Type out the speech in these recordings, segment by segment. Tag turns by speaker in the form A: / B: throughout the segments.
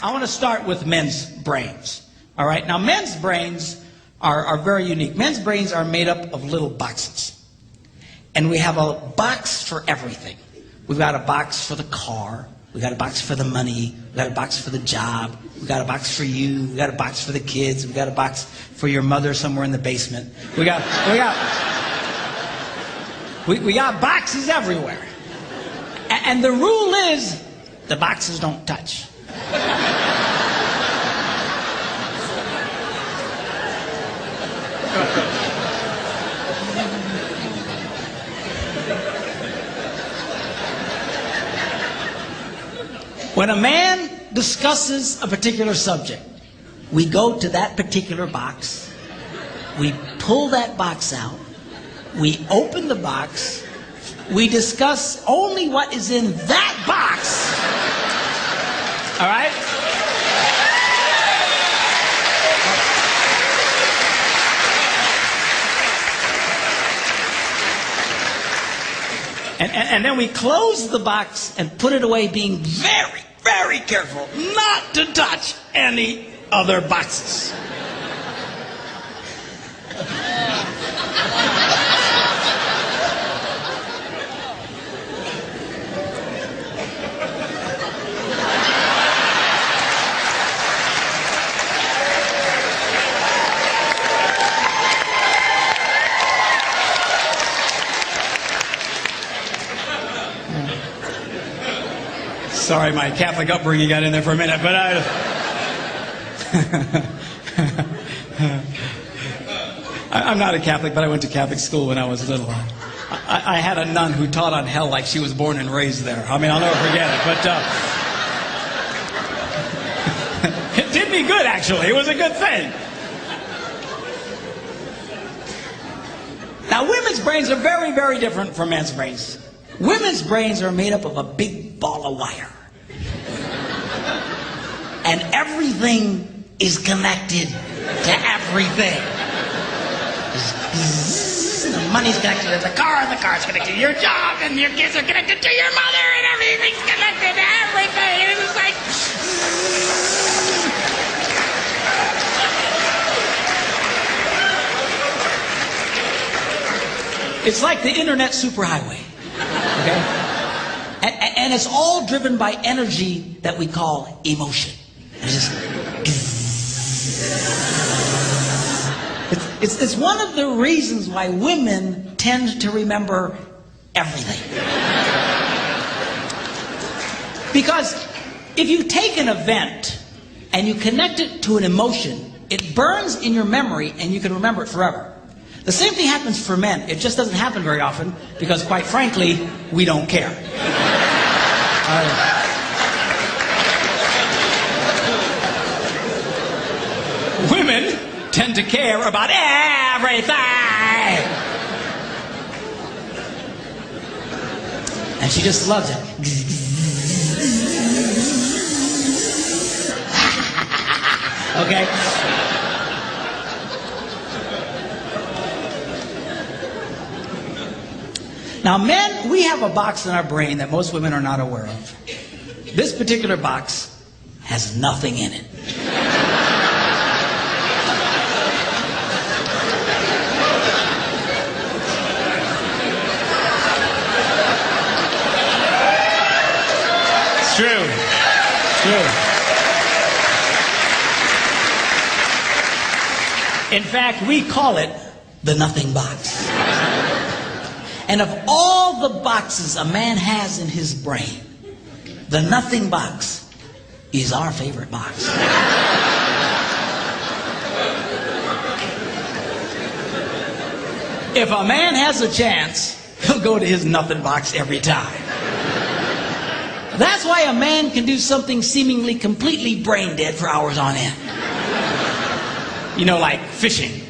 A: I want to start with men's brains. All right? Now, men's brains are very unique. Men's brains are made up of little boxes. And we have a box for everything. We've got a box for the car. We've got a box for the money. We've got a box for the job. We've got a box for you. We've got a box for the kids. We've got a box for your mother somewhere in the basement. We got boxes everywhere. And the rule is, the boxes don't touch. When a man discusses a particular subject, we go to that particular box, we pull that box out, we open the box, we discuss only what is in that box. All right? And then we close the box and put it away, being very, very careful not to touch any other boxes. Sorry, my Catholic upbringing got in there for a minute, but I'm not a Catholic, but I went to Catholic school when I was little. I had a nun who taught on hell like she was born and raised there. I mean, I'll never forget it, but it did me good, actually. It was a good thing. Now, women's brains are very, very different from men's brains. Women's brains are made up of a big ball of wire. And everything is connected to everything. The money's connected to the car's connected to your job, and your kids are connected to your mother, and everything's connected to everything. And it's like... It's like the internet superhighway. Okay? And it's all driven by energy that we call emotion. It's one of the reasons why women tend to remember everything. Because if you take an event and you connect it to an emotion, it burns in your memory and you can remember it forever. The same thing happens for men. It just doesn't happen very often because, quite frankly, we don't care. Women tend to care about everything. And she just loves it. Okay? Now, men, we have a box in our brain that most women are not aware of. This particular box has nothing in it. It's true. It's true. In fact, we call it the nothing box. And of all the boxes a man has in his brain, the nothing box is our favorite box. If a man has a chance, he'll go to his nothing box every time. That's why a man can do something seemingly completely brain dead for hours on end. You know, like fishing.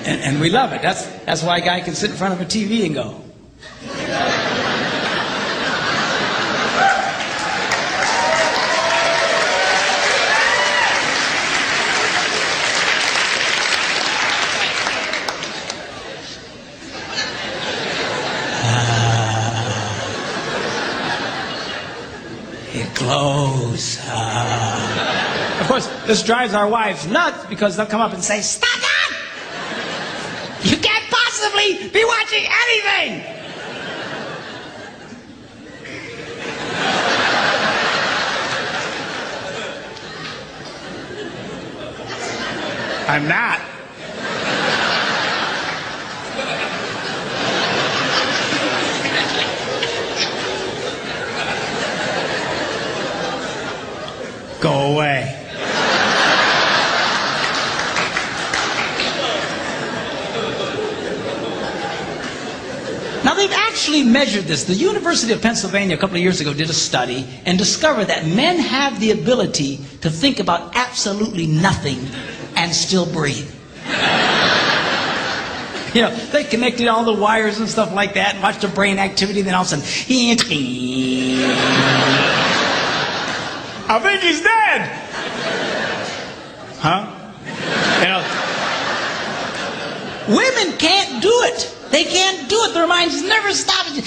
A: And we love it. That's why a guy can sit in front of a TV and go. close. Of course, this drives our wives nuts because they'll come up and say, "Stop that! You can't possibly be watching anything!" I'm not. Go away. Now, they've actually measured this. The University of Pennsylvania a couple of years ago did a study and discovered that men have the ability to think about absolutely nothing and still breathe. You know, they connected all the wires and stuff like that and watched the brain activity, then all of a sudden, I think he's dead. Huh? You know, women can't do it. They can't do it. Their minds never stop. And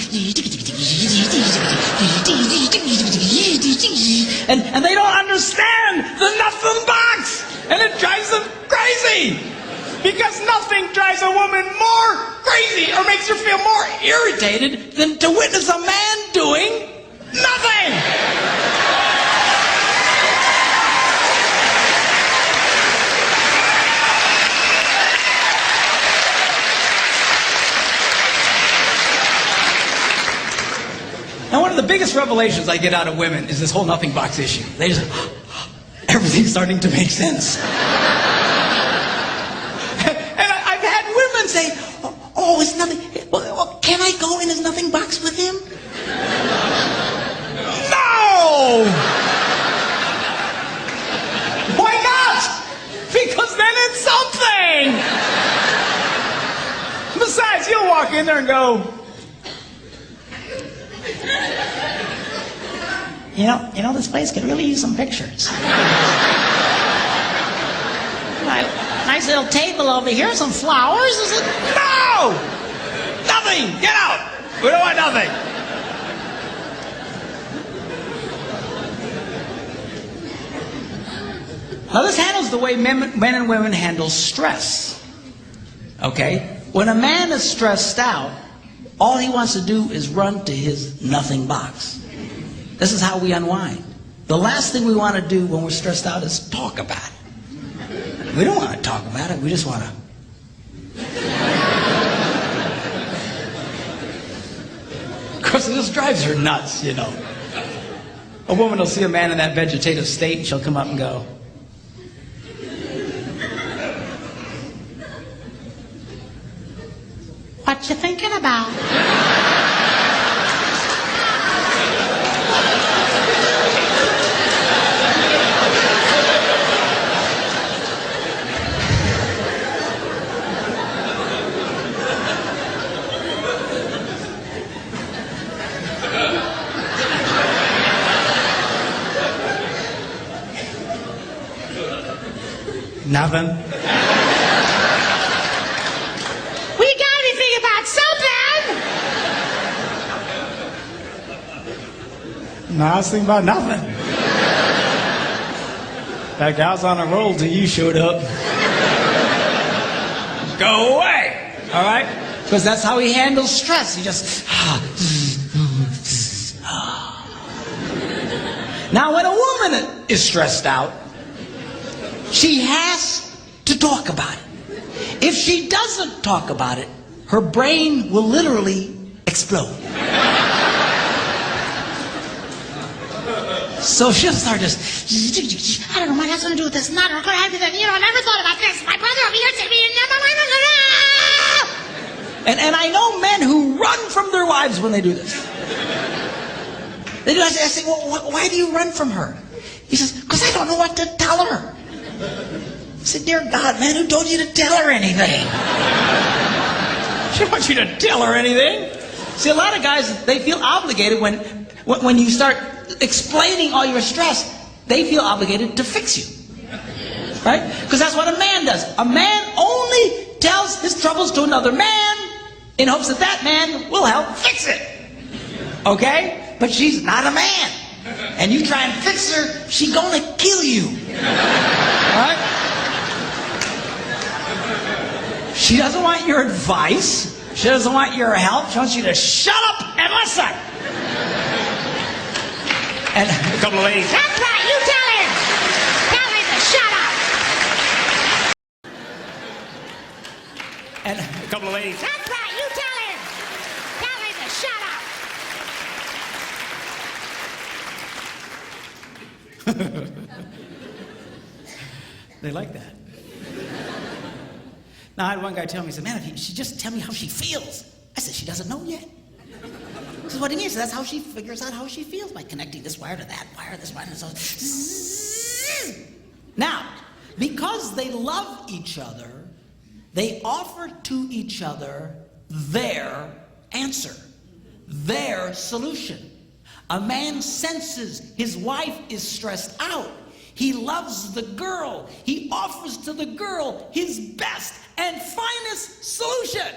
A: they don't understand the nothing box. And it drives them crazy. Because nothing drives a woman more crazy or makes her feel more irritated than to witness a man doing nothing. Now, one of the biggest revelations I get out of women is this whole nothing box issue. They just, everything's starting to make sense. And I've had women say, "Oh, it's nothing. Well, can I go in his nothing box with him?" No! Why not? Because then it's something. Besides, you'll walk in there and go, You know, this place could really use some pictures. Nice little table over here, some flowers. Is it? No! Nothing! Get out! We don't want nothing. Now, this handles the way men and women handle stress. Okay? When a man is stressed out, all he wants to do is run to his nothing box. This is how we unwind. The last thing we want to do when we're stressed out is talk about it. We don't want to talk about it. We just want to. Of course, it just drives her nuts, you know. A woman will see a man in that vegetative state and she'll come up and go, "What you thinking about?" Nothing. We got anything about something? No, I was thinking about nothing. In fact, I was on a roll till you showed up. Go away. All right? Because that's how he handles stress. He just. Now, when a woman is stressed out, she has to talk about it. If she doesn't talk about it, her brain will literally explode. So she'll start just, "I don't know, what has something to do with this, not, or could I do that, I never thought about this, my brother over here said me, and I know men who run from their wives when they do this. They do. I say, "Well, why do you run from her?" He says, "Because I don't know what to tell her." I said, "Dear God, man, who told you to tell her anything?" She wants you to tell her anything. See, a lot of guys, they feel obligated when you start explaining all your stress, they feel obligated to fix you. Right? Because that's what a man does. A man only tells his troubles to another man in hopes that that man will help fix it. Okay? But she's not a man. and you try and fix her, she gonna kill you. Right? She doesn't want your advice. She doesn't want your help. She wants you to shut up and listen. And a couple of ladies, that's right, you tell him. Tell him to shut up. And a couple of ladies, that's right, you tell him. Tell him to shut up. They like that. Now, I had one guy tell me, he said, man, if she just tell me how she feels. I said, she doesn't know yet. This is what he means. So that's how she figures out how she feels, by connecting this wire to that wire, this wire, and so. Now, because they love each other, they offer to each other their answer, their solution. A man senses his wife is stressed out. He loves the girl. He offers to the girl his best and finest solution.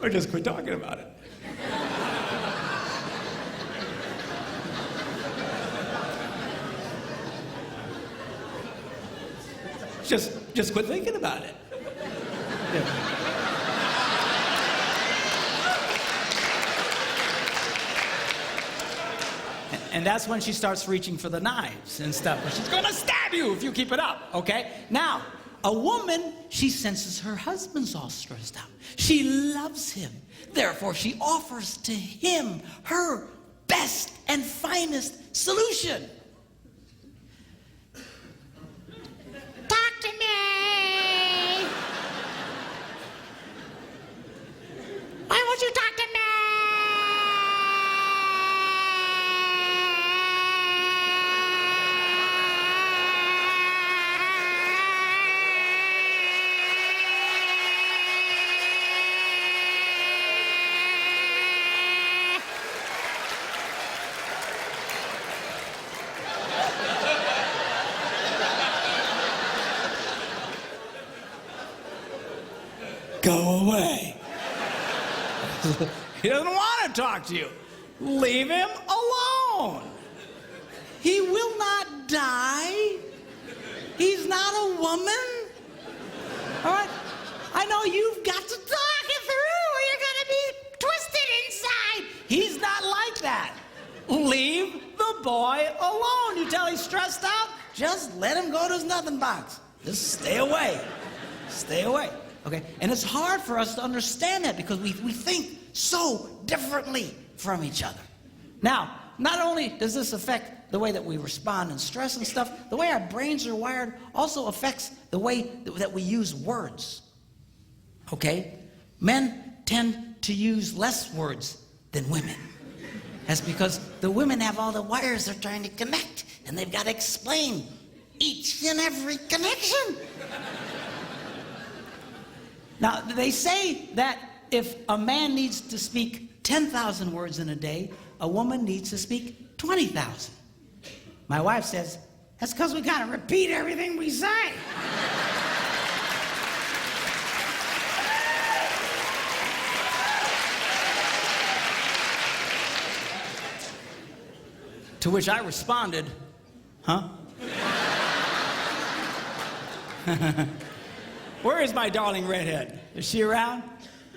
A: Or just quit talking about it. Just quit thinking about it. Yeah. And that's when she starts reaching for the knives and stuff. But she's gonna stab you if you keep it up, okay? Now, a woman, she senses her husband's all stressed out. She loves him. Therefore, she offers to him her best and finest solution. Talk to me. Why won't you talk to me? Go away. He doesn't want to talk to you. Leave him alone. He will not die. He's not a woman. All right? I know you've got to talk it through or you're going to be twisted inside. He's not like that. Leave the boy alone. You tell he's stressed out, just let him go to his nothing box. Just stay away. Stay away. Okay? And it's hard for us to understand that because we think so differently from each other. Now, not only does this affect the way that we respond and stress and stuff, the way our brains are wired also affects the way that we use words. Okay? Men tend to use less words than women. That's because the women have all the wires they're trying to connect, and they've got to explain each and every connection. Now, they say that if a man needs to speak 10,000 words in a day, a woman needs to speak 20,000. My wife says, that's because we gotta repeat everything we say. To which I responded, huh? Where is my darling redhead? Is she around?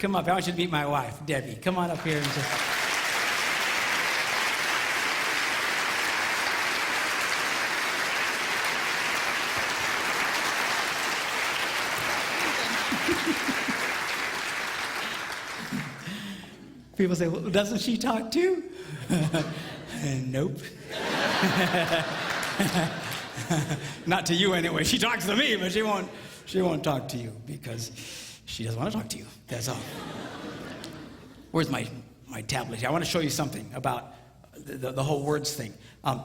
A: Come up. I want you to meet my wife, Debbie. Come on up here and just... People say, well, doesn't she talk too? Nope. Not to you anyway. She talks to me, but she won't talk to you because she doesn't want to talk to you. That's all. Where's my tablet here? I want to show you something about the whole words thing.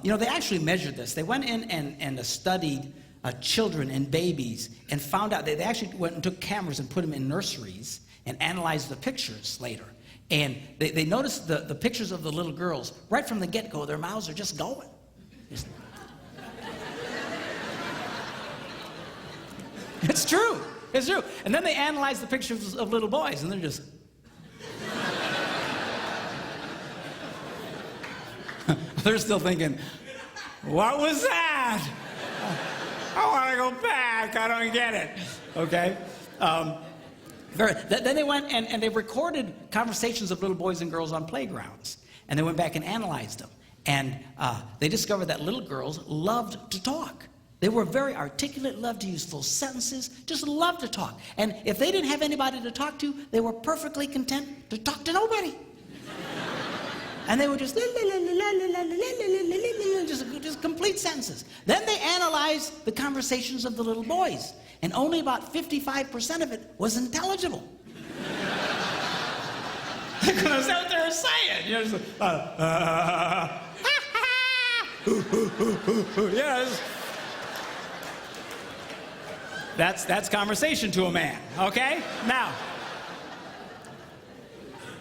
A: You know, they actually measured this. They went in and studied children and babies and found out, they actually went and took cameras and put them in nurseries and analyzed the pictures later. And they noticed the pictures of the little girls. Right from the get-go, their mouths are just going. It's true. It's true. And then they analyzed the pictures of little boys, and they're just... they're still thinking, what was that? I want to go back. I don't get it. Okay? Then they went and they recorded conversations of little boys and girls on playgrounds. And they went back and analyzed them. And they discovered that little girls loved to talk. They were very articulate, loved to use full sentences, just loved to talk. And if they didn't have anybody to talk to, they were perfectly content to talk to nobody. And they would just complete sentences. Then they analyzed the conversations of the little boys, and only about 55% of it was intelligible. Because that's what they were saying. You know, yes. That's conversation to a man, okay? Now,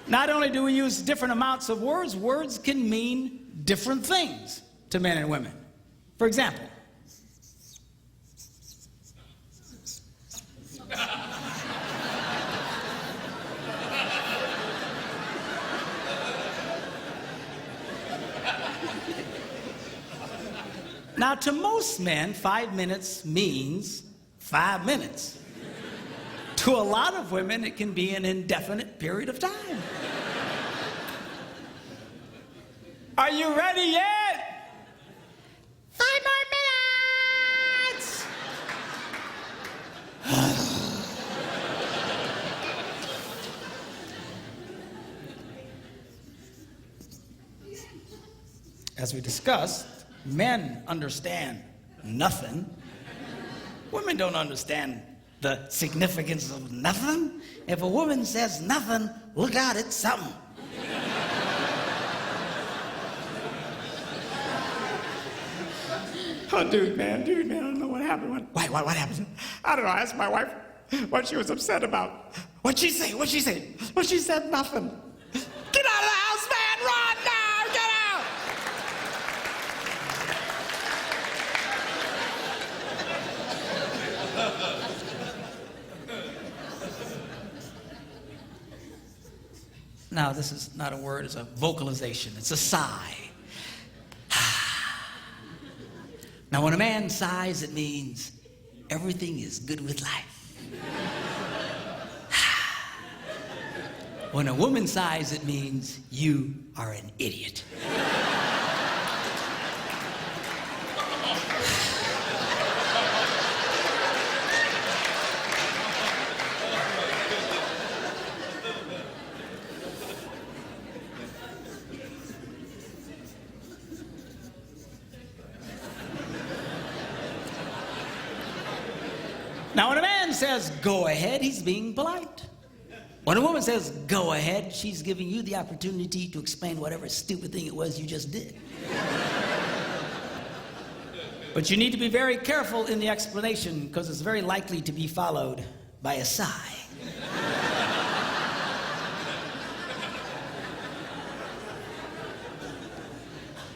A: not only do we use different amounts of words, words can mean different things to men and women. For example, now to most men, 5 minutes means 5 minutes. To a lot of women, it can be an indefinite period of time. Are you ready yet? 5 more minutes! As we discussed, men understand nothing. Women don't understand the significance of nothing. If a woman says nothing, look out, it's something. Oh, dude, man, I don't know what happened. What happened? I don't know, I asked my wife what she was upset about. What'd she say? Well, she said nothing. Get out of the house, man, run now, get out! Now, this is not a word, it's a vocalization. It's a sigh. Now, when a man sighs, it means everything is good with life. When a woman sighs, it means you are an idiot. Now, when a man says, go ahead, he's being polite. When a woman says, go ahead, she's giving you the opportunity to explain whatever stupid thing it was you just did. But you need to be very careful in the explanation, because it's very likely to be followed by a sigh.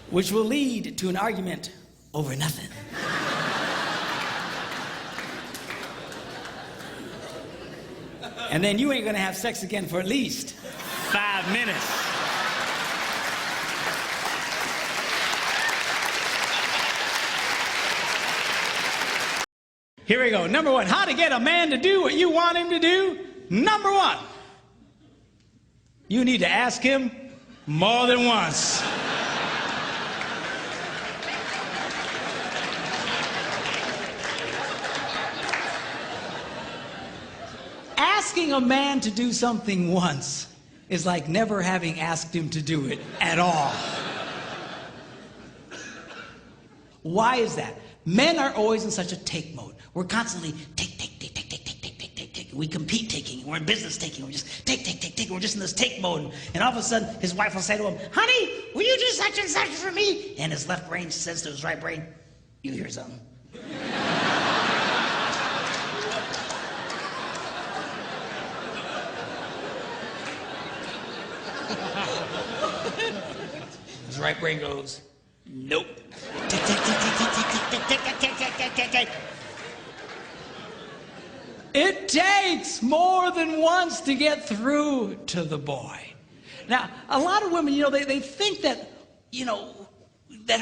A: Which will lead to an argument over nothing. And then you ain't gonna have sex again for at least 5 minutes. Here we go. Number one, how to get a man to do what you want him to do. Number one, you need to ask him more than once. Asking a man to do something once is like never having asked him to do it at all. Why is that? Men are always in such a take mode. We're constantly take. We compete taking. We're in business taking. We're just take. We're just in this take mode. And all of a sudden, his wife will say to him, honey, will you do such and such for me? And his left brain says to his right brain, you hear something. His right brain goes, nope. It takes more than once to get through to the boy. Now, a lot of women, they think that, that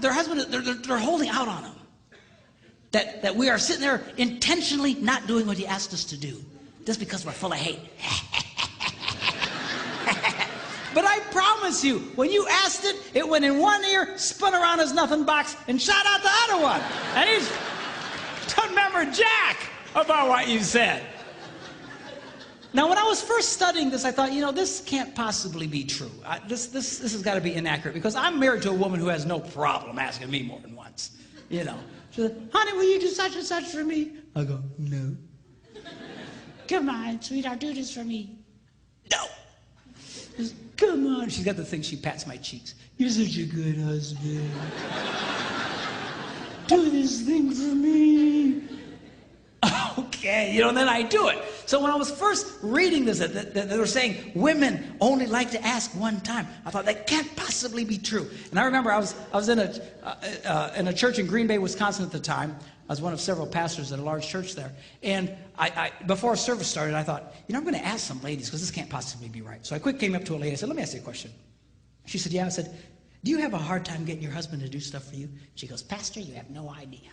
A: their husband, they're holding out on them. That we are sitting there intentionally not doing what he asked us to do, just because we're full of hate. But I promise you, when you asked it, it went in one ear, spun around his nothing box, and shot out the other one. And he doesn't remember jack about what you said. Now, when I was first studying this, I thought, this can't possibly be true. This has got to be inaccurate, because I'm married to a woman who has no problem asking me more than once. She said, honey, will you do such and such for me? I go, no. Come on, sweetheart, do this for me. No. She says, come on. She's got the thing, she pats my cheeks. You're such a good husband. Do this thing for me. Okay, and then I do it. So when I was first reading this, that they were saying women only like to ask one time, I thought that can't possibly be true. And I remember I was in a church in Green Bay, Wisconsin at the time. I was one of several pastors at a large church there. And I before service started, I thought, I'm going to ask some ladies, because this can't possibly be right. So I quick came up to a lady. I said, let me ask you a question. She said, yeah. I said, do you have a hard time getting your husband to do stuff for you? She goes, Pastor, you have no idea.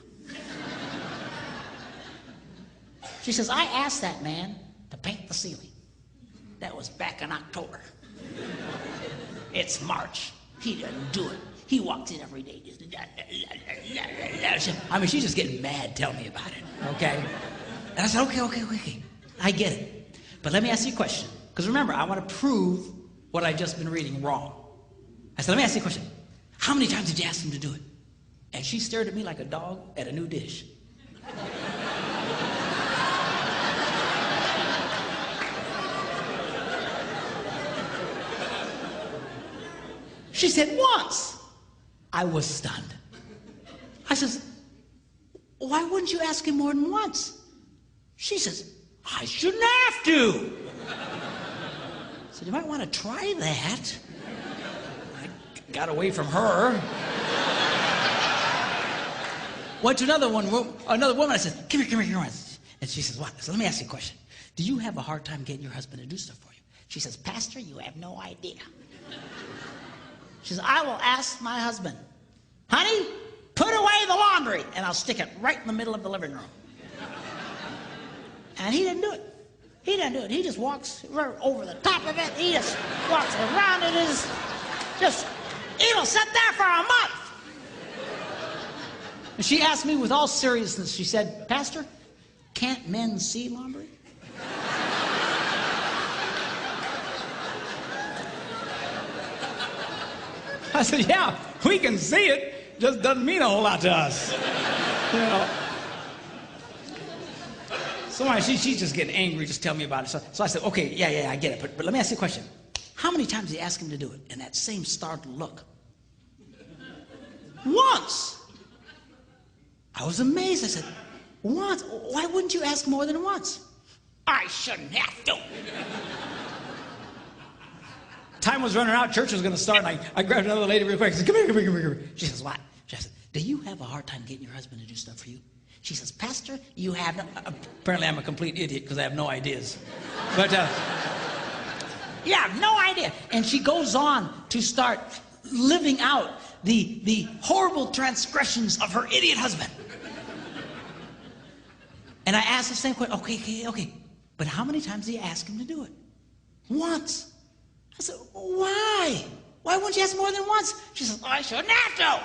A: She says, I asked that man to paint the ceiling. That was back in October. It's March. He doesn't do it. He walks in every day. She's just getting mad telling me about it, okay? And I said, okay. I get it. But let me ask you a question. Because remember, I want to prove what I've just been reading wrong. I said, let me ask you a question. How many times did you ask him to do it? And she stared at me like a dog at a new dish. She said, once. I was stunned. I says, why wouldn't you ask him more than once? She says, I shouldn't have to. I said, you might want to try that. I got away from her. Went to another woman. I said, come here. And she says, what? I said, let me ask you a question. Do you have a hard time getting your husband to do stuff for you? She says, Pastor, you have no idea. She says, I will ask my husband, honey, put away the laundry, and I'll stick it right in the middle of the living room. And he didn't do it. He just walks right over the top of it. He just walks around it. It'll sit there for a month. And she asked me with all seriousness, she said, Pastor, can't men see laundry? I said, yeah, we can see it. Just doesn't mean a whole lot to us. So anyway, she's just getting angry, just tell me about it. So I said, okay, yeah, I get it. But let me ask you a question. How many times did you ask him to do it? And that same startled look. Once. I was amazed. I said, once? Why wouldn't you ask more than once? I shouldn't have to. Time was running out, church was going to start, and I grabbed another lady real quick. I said, come here. She says, what? She said, do you have a hard time getting your husband to do stuff for you? She says, Pastor, you have no... Apparently I'm a complete idiot because I have no ideas. But, yeah, no idea. And she goes on to start living out the horrible transgressions of her idiot husband. And I asked the same question, okay. But how many times did you ask him to do it? Once. I said, why? Why wouldn't you ask more than once? She says, I shouldn't have to.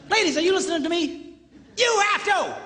A: Ladies, are you listening to me? You have to.